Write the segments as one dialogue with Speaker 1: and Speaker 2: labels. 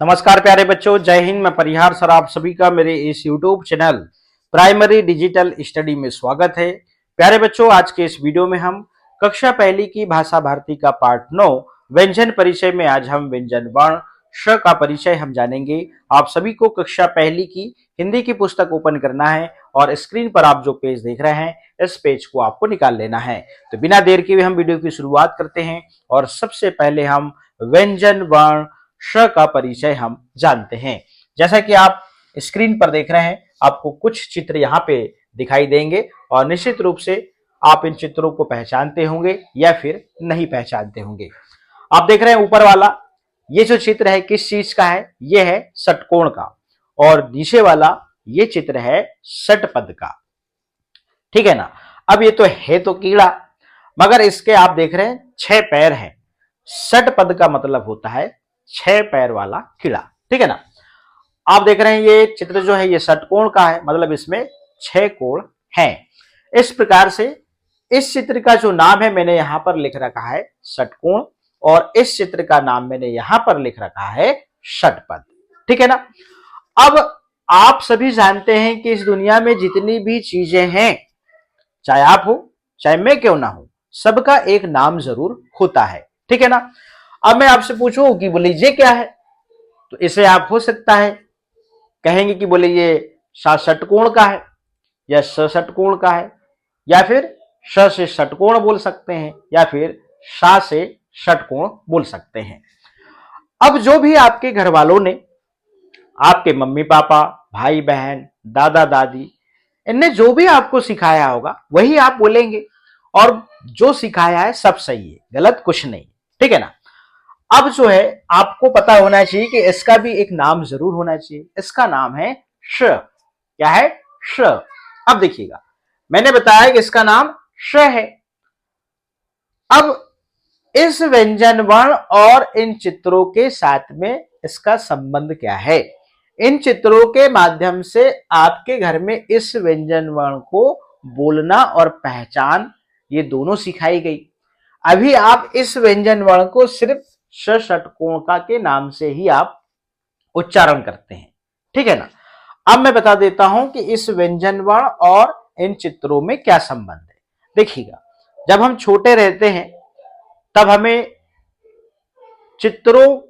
Speaker 1: नमस्कार प्यारे बच्चों, जय हिंद। मैं परिहार सर आप सभी का मेरे इस YouTube channel primary digital study में स्वागत है। प्यारे बच्चों, आज के इस वीडियो में हम कक्षा पहली की भाषा भारती का पार्ट 9 व्यंजन परिचय में आज हम व्यंजन वर्ण श का परिचय हम जानेंगे। आप सभी को कक्षा पहली की हिंदी की पुस्तक ओपन करना है और स्क्रीन पर आप जो पेज देख रहे हैं इस पेज को आपको निकाल लेना है। तो बिना देर के हम वीडियो की शुरुआत करते हैं और सबसे पहले हम व्यंजन वर्ण श का परिचय हम जानते हैं। जैसा कि आप स्क्रीन पर देख रहे हैं, आपको कुछ चित्र यहाँ पे दिखाई देंगे और निश्चित रूप से आप इन चित्रों को पहचानते होंगे या फिर नहीं पहचानते होंगे। आप देख रहे हैं ऊपर वाला ये जो चित्र है किस चीज का है? ये है षटकोण का, और नीचे वाला ये चित्र है षटपद का। ठीक है ना। अब ये तो कीड़ा, मगर इसके आप देख रहे हैं 6 पैर है। षटपद का मतलब होता है 6 पैर वाला कीड़ा। ठीक है ना। आप देख रहे हैं ये चित्र जो है ये षटकोण का है, मतलब इसमें 6 कोण हैं। इस प्रकार से इस चित्र का जो नाम है मैंने यहां पर लिख रखा है षटकोण, और इस चित्र का नाम मैंने यहां पर लिख रखा है षटपद। ठीक है ना। अब आप सभी जानते हैं कि इस दुनिया में जितनी भी चीजें हैं, चाहे आप हो चाहे मैं क्यों ना हो, सबका एक नाम जरूर होता है। ठीक है ना। अब मैं आपसे पूछूं कि बोले ये क्या है, तो इसे आप हो सकता है कहेंगे कि बोले ये षटकोण का है या षटकोण का है, या फिर श से षटकोण बोल सकते हैं, या फिर षा से षटकोण बोल सकते हैं। अब जो भी आपके घर वालों ने, आपके मम्मी पापा, भाई बहन, दादा दादी, इनने जो भी आपको सिखाया होगा वही आप बोलेंगे, और जो सिखाया है सब सही है, गलत कुछ नहीं। ठीक है ना। अब जो है आपको पता होना चाहिए कि इसका भी एक नाम जरूर होना चाहिए। इसका नाम है श। क्या है? श। अब देखिएगा, मैंने बताया कि इसका नाम श है। अब इस व्यंजन वर्ण और इन चित्रों के साथ में इसका संबंध क्या है? इन चित्रों के माध्यम से आपके घर में इस व्यंजन वर्ण को बोलना और पहचान ये दोनों सिखाई गई। अभी आप इस व्यंजन वर्ण को सिर्फ षटकोणका के नाम से ही आप उच्चारण करते हैं। ठीक है ना। अब मैं बता देता हूं कि इस व्यंजन वर्ण और इन चित्रों में क्या संबंध है। देखिएगा, जब हम छोटे रहते हैं तब हमें चित्रों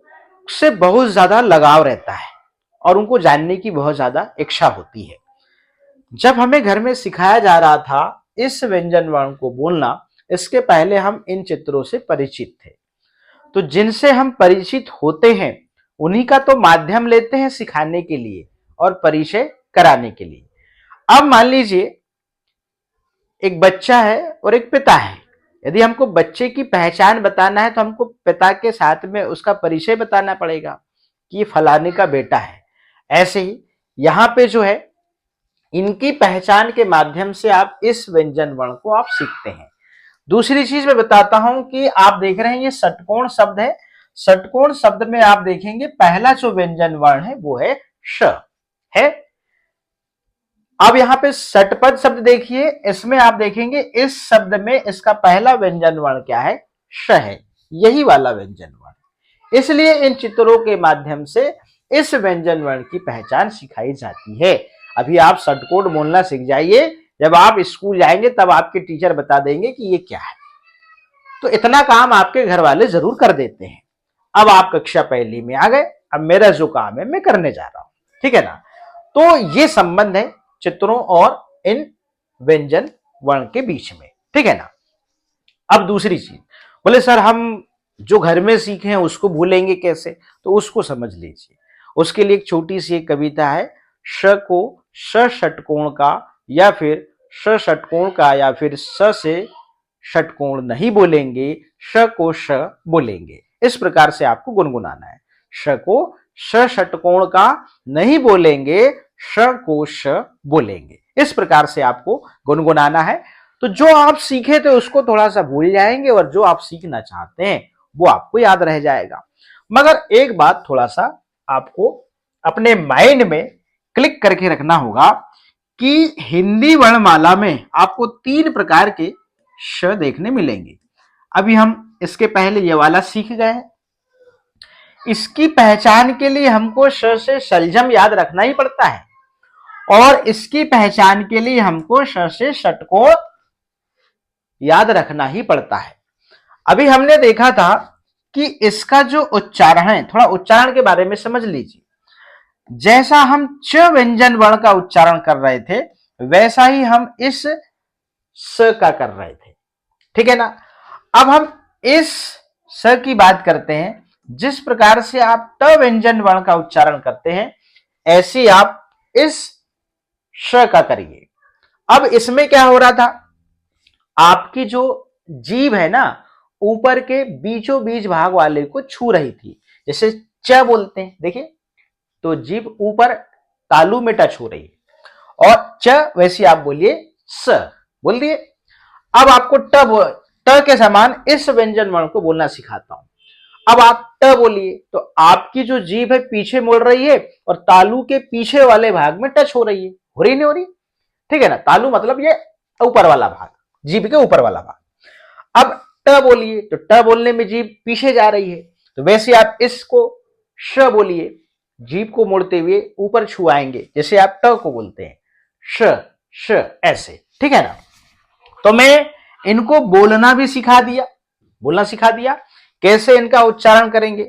Speaker 1: से बहुत ज्यादा लगाव रहता है और उनको जानने की बहुत ज्यादा इच्छा होती है। जब हमें घर में सिखाया जा रहा था इस व्यंजन वर्ण को बोलना, इसके पहले हम इन चित्रों से परिचित थे। तो जिनसे हम परिचित होते हैं उन्हीं का तो माध्यम लेते हैं सिखाने के लिए और परिचय कराने के लिए। अब मान लीजिए एक बच्चा है और एक पिता है। यदि हमको बच्चे की पहचान बताना है तो हमको पिता के साथ में उसका परिचय बताना पड़ेगा कि ये फलाने का बेटा है। ऐसे ही यहां पे जो है इनकी पहचान के माध्यम से आप इस व्यंजन वर्ण को आप सीखते हैं। दूसरी चीज मैं बताता हूं कि आप देख रहे हैं ये षटकोण शब्द है। षटकोण शब्द में आप देखेंगे पहला जो व्यंजन वर्ण है वो है श है। अब यहाँ पे षटपद शब्द देखिए, इसमें आप देखेंगे इस शब्द में इसका पहला व्यंजन वर्ण क्या है? श है, यही वाला व्यंजन वर्ण। इसलिए इन चित्रों के माध्यम से इस व्यंजन वर्ण की पहचान सिखाई जाती है। अभी आप षटकोण बोलना सीख जाइए, जब आप स्कूल जाएंगे तब आपके टीचर बता देंगे कि ये क्या है। तो इतना काम आपके घर वाले जरूर कर देते हैं। अब आप कक्षा पहली में आ गए, अब मेरा जो काम है मैं करने जा रहा हूं। ठीक है ना। तो ये संबंध है चित्रों और इन व्यंजन वर्ण के बीच में। ठीक है ना। अब दूसरी चीज, बोले सर हम जो घर में सीखे हैं उसको भूलेंगे कैसे? तो उसको समझ लीजिए। उसके लिए एक छोटी सी एक कविता है। श को ष षटकोण का या फिर ष षटकोण का या फिर स से षटकोण नहीं बोलेंगे, श को श बोलेंगे। इस प्रकार से आपको गुनगुनाना है। श को ष षटकोण का नहीं बोलेंगे, श को श बोलेंगे। इस प्रकार से आपको गुनगुनाना है। तो जो आप सीखे थे उसको थोड़ा सा भूल जाएंगे और जो आप सीखना चाहते हैं वो आपको याद रह जाएगा। मगर एक बात थोड़ा सा आपको अपने माइंड में क्लिक करके रखना होगा कि हिंदी वर्णमाला में आपको 3 प्रकार के श देखने मिलेंगे। अभी हम इसके पहले ये वाला सीख गए हैं। इसकी पहचान के लिए हमको श से शलजम याद रखना ही पड़ता है, और इसकी पहचान के लिए हमको श से षटकोण याद रखना ही पड़ता है। अभी हमने देखा था कि इसका जो उच्चारण है, थोड़ा उच्चारण के बारे में समझ लीजिए। जैसा हम च व्यंजन वर्ण का उच्चारण कर रहे थे, वैसा ही हम इस स का कर रहे थे, ठीक है ना। अब हम इस स की बात करते हैं। जिस प्रकार से आप ट व्यंजन वर्ण का उच्चारण करते हैं, ऐसे आप इस श का करिए। अब इसमें क्या हो रहा था, आपकी जो जीभ है ना, ऊपर के बीचों बीच भाग वाले को छू रही थी। जैसे च बोलते हैं, देखिए, तो जीभ ऊपर तालू में टच हो रही है, और च वैसे आप बोलिए स, बोल दिए। अब आपको ट के समान इस व्यंजन वर्ण को बोलना सिखाता हूं। अब आप ट बोलिए, तो आपकी जो जीभ है पीछे मुड़ रही है और तालू के पीछे वाले भाग में टच हो रही है। हो रही नहीं हो रही, ठीक है ना। तालू मतलब ये ऊपर वाला भाग, जीभ के ऊपर वाला भाग। अब ट बोलिए, तो ट बोलने में जीभ पीछे जा रही है, तो वैसे आप इसको श बोलिए, जीभ को मोड़ते हुए ऊपर छुआएंगे, जैसे आप ट को बोलते हैं, श श, ऐसे, ठीक है ना। तो मैं इनको बोलना भी सिखा दिया, बोलना सिखा दिया। कैसे इनका उच्चारण करेंगे,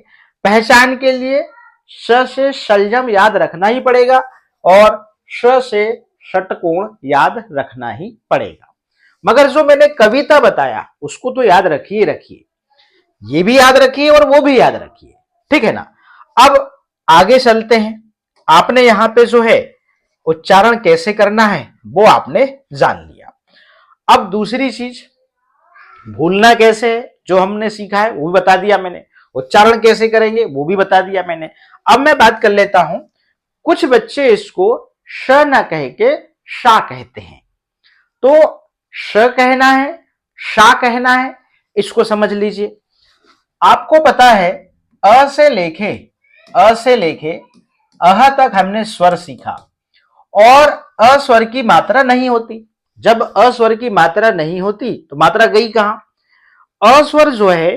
Speaker 1: पहचान के लिए श से शलजम याद रखना ही पड़ेगा, और श से षटकोण याद रखना ही पड़ेगा। मगर जो मैंने कविता बताया उसको तो याद रखिए, ये भी याद रखिए और वो भी याद रखिए, ठीक है ना। अब आगे चलते हैं। आपने यहां पे जो है उच्चारण कैसे करना है वो आपने जान लिया। अब दूसरी चीज, भूलना कैसे है, जो हमने सीखा है वो भी बता दिया मैंने। उच्चारण कैसे करेंगे वो भी बता दिया मैंने। अब मैं बात कर लेता हूं, कुछ बच्चे इसको श ना कह के शा कहते हैं। तो श कहना है, शा कहना है, इसको समझ लीजिए। आपको पता है अ से लेके अह तक हमने स्वर सीखा, और अ स्वर की मात्रा नहीं होती। जब अ स्वर की मात्रा नहीं होती तो मात्रा गई कहां। अ स्वर जो है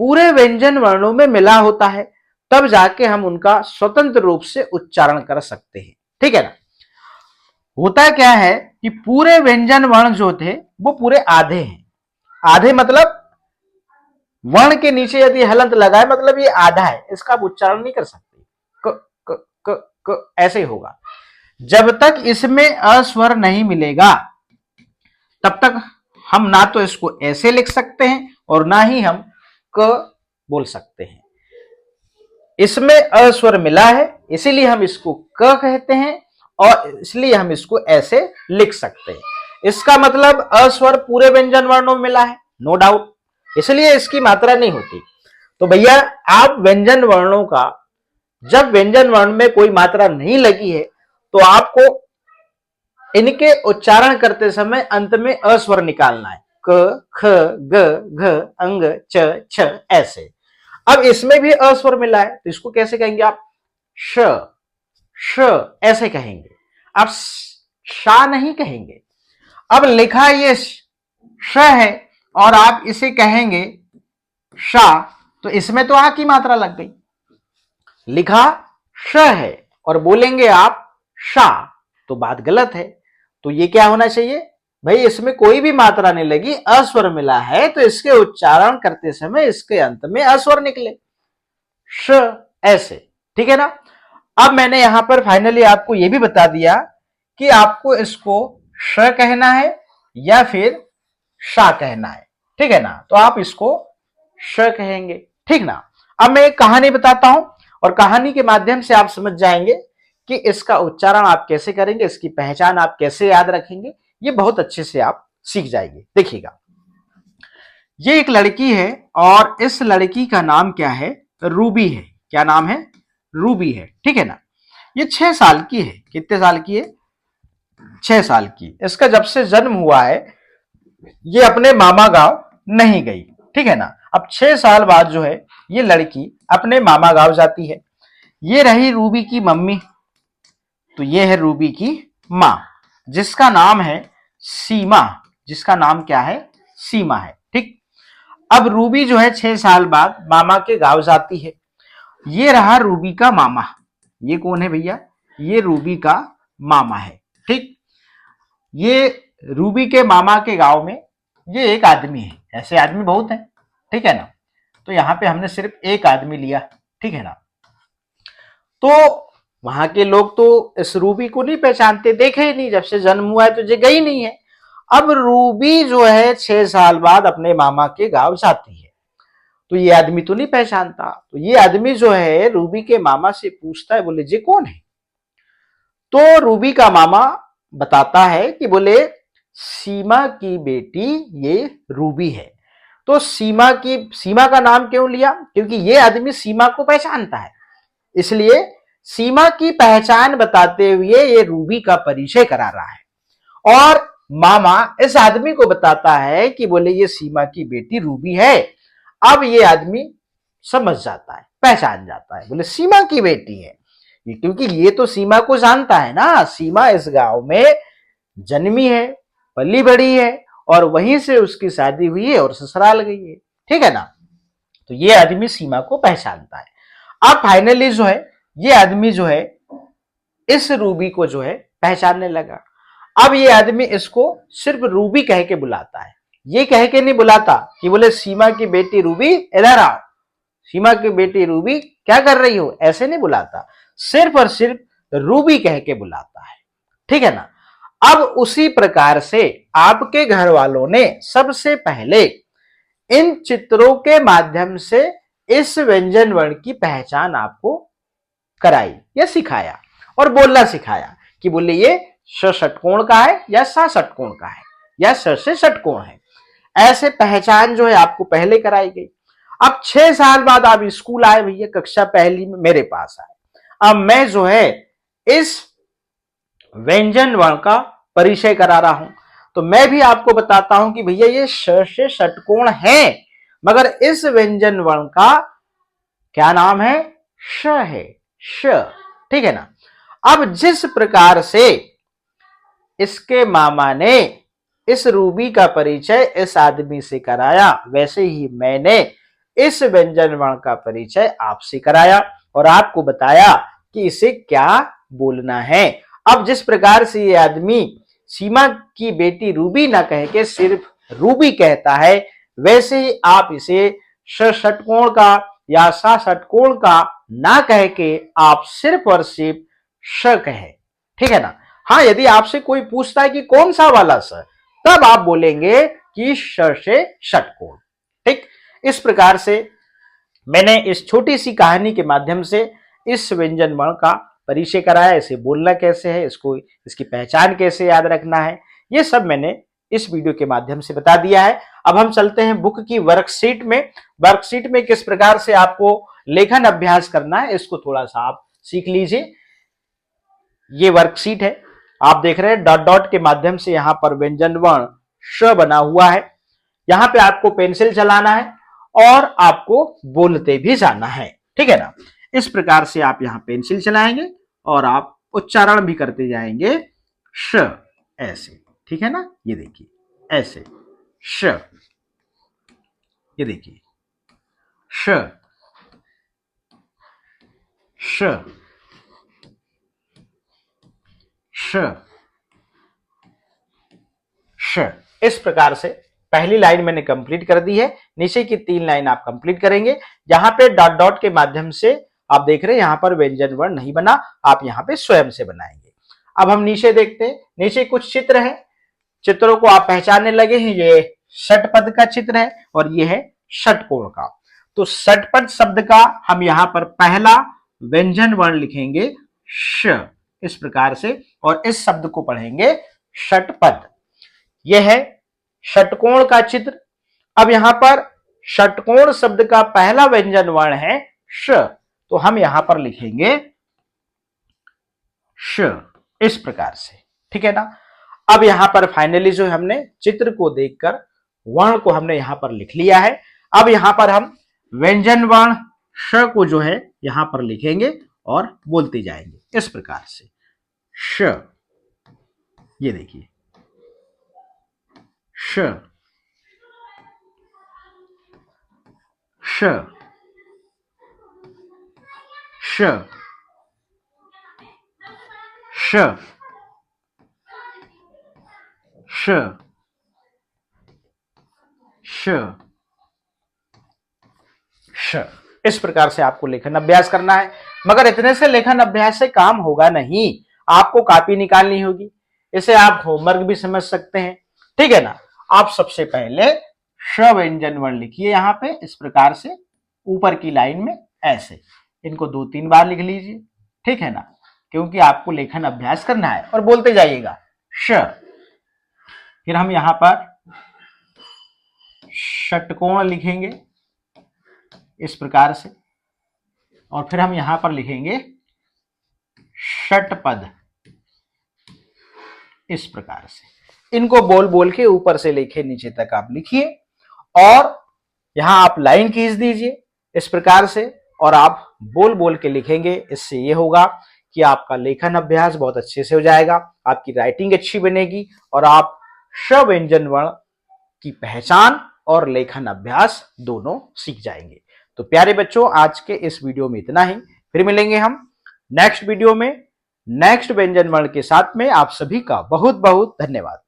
Speaker 1: पूरे व्यंजन वर्णों में मिला होता है, तब जाके हम उनका स्वतंत्र रूप से उच्चारण कर सकते हैं, ठीक है ना। होता क्या है कि पूरे व्यंजन वर्ण जो थे वो पूरे आधे हैं। आधे मतलब वर्ण के नीचे यदि हलंत लगाए मतलब ये आधा है, इसका आप उच्चारण नहीं कर सकते। क क क क ऐसे ही होगा। जब तक इसमें अस्वर नहीं मिलेगा तब तक हम ना तो इसको ऐसे लिख सकते हैं और ना ही हम क बोल सकते हैं। इसमें अस्वर मिला है, इसीलिए हम इसको क कहते हैं, और इसलिए हम इसको ऐसे लिख सकते हैं। इसका मतलब अस्वर पूरे व्यंजन वर्णों में मिला है, नो डाउट, इसलिए इसकी मात्रा नहीं होती। तो भैया आप व्यंजन वर्णों का, जब व्यंजन वर्ण में कोई मात्रा नहीं लगी है तो आपको इनके उच्चारण करते समय अंत में अस्वर निकालना है, क ख ग घ अंग च छ, ऐसे। अब इसमें भी अस्वर मिला है तो इसको कैसे कहेंगे आप, श श ऐसे कहेंगे, आप शा नहीं कहेंगे। अब लिखा ये श है और आप इसे कहेंगे शा, तो इसमें तो आ की मात्रा लग गई। लिखा श है और बोलेंगे आप शा, तो बात गलत है। तो ये क्या होना चाहिए भाई, इसमें कोई भी मात्रा नहीं लगी, अस्वर मिला है तो इसके उच्चारण करते समय इसके अंत में अस्वर निकले, श, ऐसे, ठीक है ना। अब मैंने यहां पर फाइनली आपको यह भी बता दिया कि आपको इसको श कहना है या फिर शा कहना है, ठीक है ना। तो आप इसको श कहेंगे, ठीक ना। अब मैं एक कहानी बताता हूं और कहानी के माध्यम से आप समझ जाएंगे कि इसका उच्चारण आप कैसे करेंगे, इसकी पहचान आप कैसे याद रखेंगे, ये बहुत अच्छे से आप सीख जाएंगे। देखिएगा, ये एक लड़की है और इस लड़की का नाम क्या है, रूबी है। क्या नाम है, रूबी है, ठीक है ना। ये 6 साल की है। कितने साल की है, 6 साल की। इसका जब से जन्म हुआ है ये अपने मामा गांव नहीं गई, ठीक है ना। अब 6 साल बाद जो है ये लड़की अपने मामा गांव जाती है। ये रही रूबी की मम्मी, तो ये है रूबी की मां, जिसका नाम है सीमा। जिसका नाम क्या है, सीमा है, ठीक। अब रूबी जो है 6 साल बाद मामा के गांव जाती है। ये रहा रूबी का मामा। ये कौन है भैया? ये रूबी का मामा है। ठीक, ये रूबी के मामा के गांव में ये एक आदमी है। ऐसे आदमी बहुत है, ठीक है ना। तो यहां पे हमने सिर्फ एक आदमी लिया, ठीक है ना। तो वहां के लोग तो इस रूबी को नहीं पहचानते, देखे ही नहीं, जब से जन्म हुआ है तो ये गई नहीं है। अब रूबी जो है 6 साल बाद अपने मामा के गांव जाती है, तो ये आदमी तो नहीं पहचानता। तो ये आदमी जो है रूबी के मामा से पूछता है, बोले जी कौन है? तो रूबी का मामा बताता है कि बोले सीमा की बेटी ये रूबी है। तो सीमा का नाम क्यों लिया? क्योंकि ये आदमी सीमा को पहचानता है, इसलिए सीमा की पहचान बताते हुए ये रूबी का परिचय करा रहा है। और मामा इस आदमी को बताता है कि बोले ये सीमा की बेटी रूबी है। अब ये आदमी समझ जाता है, पहचान जाता है, बोले सीमा की बेटी है ये, क्योंकि ये तो सीमा को जानता है ना। सीमा इस गांव में जन्मी है, पली बड़ी है, और वहीं से उसकी शादी हुई है और ससुराल गई है, ठीक है ना। तो ये आदमी सीमा को पहचानता है। अब फाइनली जो है ये आदमी जो है इस रूबी को जो है पहचानने लगा। अब ये आदमी इसको सिर्फ रूबी कह के बुलाता है, ये कह के नहीं बुलाता कि बोले सीमा की बेटी रूबी इधर आओ, सीमा की बेटी रूबी क्या कर रही हो, ऐसे नहीं बुलाता। सिर्फ और सिर्फ रूबी कह के बुलाता है, ठीक है ना। अब उसी प्रकार से आपके घर वालों ने सबसे पहले इन चित्रों के माध्यम से इस व्यंजन वर्ण की पहचान आपको कराई या सिखाया, और बोलना सिखाया कि बोले ये ष षटकोण का है या सा षटकोण का है या स से षटकोण है। ऐसे पहचान जो है आपको पहले कराई गई। अब 6 साल बाद आप स्कूल आए भैया, कक्षा पहली में मेरे पास आए। अब मैं जो है इस व्यंजन वर्ण का परिचय करा रहा हूं, तो मैं भी आपको बताता हूं कि भैया ये श से षटकोण है, मगर इस व्यंजन वर्ण का क्या नाम है? श है, श, ठीक है ना। अब जिस प्रकार से इसके मामा ने इस रूबी का परिचय इस आदमी से कराया, वैसे ही मैंने इस व्यंजन वर्ण का परिचय आपसे कराया और आपको बताया कि इसे क्या बोलना है। अब जिस प्रकार से ये आदमी सीमा की बेटी रूबी ना कह के सिर्फ रूबी कहता है, वैसे ही आप इसे ष षटकोण का या सा षटकोण का ना कह के आप सिर्फ और सिर्फ श कहे, ठीक है ना। हाँ, यदि आपसे कोई पूछता है कि कौन सा वाला स, तब आप बोलेंगे कि श से षटकोण। ठीक, इस प्रकार से मैंने इस छोटी सी कहानी के माध्यम से इस व्यंजन वर्ण का परिचय कराया, इसे बोलना कैसे है, इसको इसकी पहचान कैसे याद रखना है, ये सब मैंने इस वीडियो के माध्यम से बता दिया है। अब हम चलते हैं बुक की वर्कशीट में। वर्कशीट में किस प्रकार से आपको लेखन अभ्यास करना है, इसको थोड़ा सा आप सीख लीजिए। ये वर्कशीट है, आप देख रहे हैं डॉट डॉट के माध्यम से यहां पर व्यंजन वर्ण श बना हुआ है। यहां पे आपको पेंसिल चलाना है और आपको बोलते भी जाना है, ठीक है ना। इस प्रकार से आप यहां पेंसिल चलाएंगे और आप उच्चारण भी करते जाएंगे श, ऐसे, ठीक है ना। ये देखिए ऐसे श, ये देखिए श, श, श, श। इस प्रकार से पहली लाइन मैंने कंप्लीट कर दी है। नीचे की 3 लाइन आप कंप्लीट करेंगे। यहां पे डॉट डॉट के माध्यम से आप देख रहे हैं यहां पर व्यंजन वर्ण नहीं बना, आप यहां पे स्वयं से बनाएंगे। अब हम नीचे देखते हैं, नीचे कुछ चित्र है, चित्रों को आप पहचानने लगे हैं। ये षटपद का चित्र है और ये है षटकोण का। तो षटपद शब्द का हम यहां पर पहला व्यंजन वर्ण लिखेंगे श, इस प्रकार से, और इस शब्द को पढ़ेंगे षटपद। यह है षटकोण का चित्र। अब यहां पर षटकोण शब्द का पहला व्यंजन वर्ण है श, तो हम यहां पर लिखेंगे श, इस प्रकार से, ठीक है ना। अब यहां पर फाइनली जो हमने चित्र को देखकर वर्ण को हमने यहां पर लिख लिया है। अब यहां पर हम व्यंजन वर्ण श को जो है यहां पर लिखेंगे और बोलते जाएंगे इस प्रकार से श, ये देखिए श, श, श, श, श, श, श। इस प्रकार से आपको लेखन अभ्यास करना है। मगर इतने से लेखन अभ्यास से काम होगा नहीं, आपको कॉपी निकालनी होगी। इसे आप होमवर्क भी समझ सकते हैं, ठीक है ना। आप सबसे पहले श व्यंजन वर्ण लिखिए यहां पे इस प्रकार से ऊपर की लाइन में ऐसे, इनको 2-3 बार लिख लीजिए, ठीक है ना, क्योंकि आपको लेखन अभ्यास करना है और बोलते जाइएगा श। फिर हम यहां पर षटकोण लिखेंगे इस प्रकार से, और फिर हम यहां पर लिखेंगे षटपद इस प्रकार से। इनको बोल बोल के ऊपर से लेके नीचे तक आप लिखिए, और यहां आप लाइन खींच दीजिए इस प्रकार से, और आप बोल बोल के लिखेंगे। इससे ये होगा कि आपका लेखन अभ्यास बहुत अच्छे से हो जाएगा, आपकी राइटिंग अच्छी बनेगी, और आप श व्यंजन वर्ण की पहचान और लेखन अभ्यास दोनों सीख जाएंगे। तो प्यारे बच्चों, आज के इस वीडियो में इतना ही। फिर मिलेंगे हम नेक्स्ट वीडियो में नेक्स्ट व्यंजन वर्ण के साथ में। आप सभी का बहुत बहुत धन्यवाद।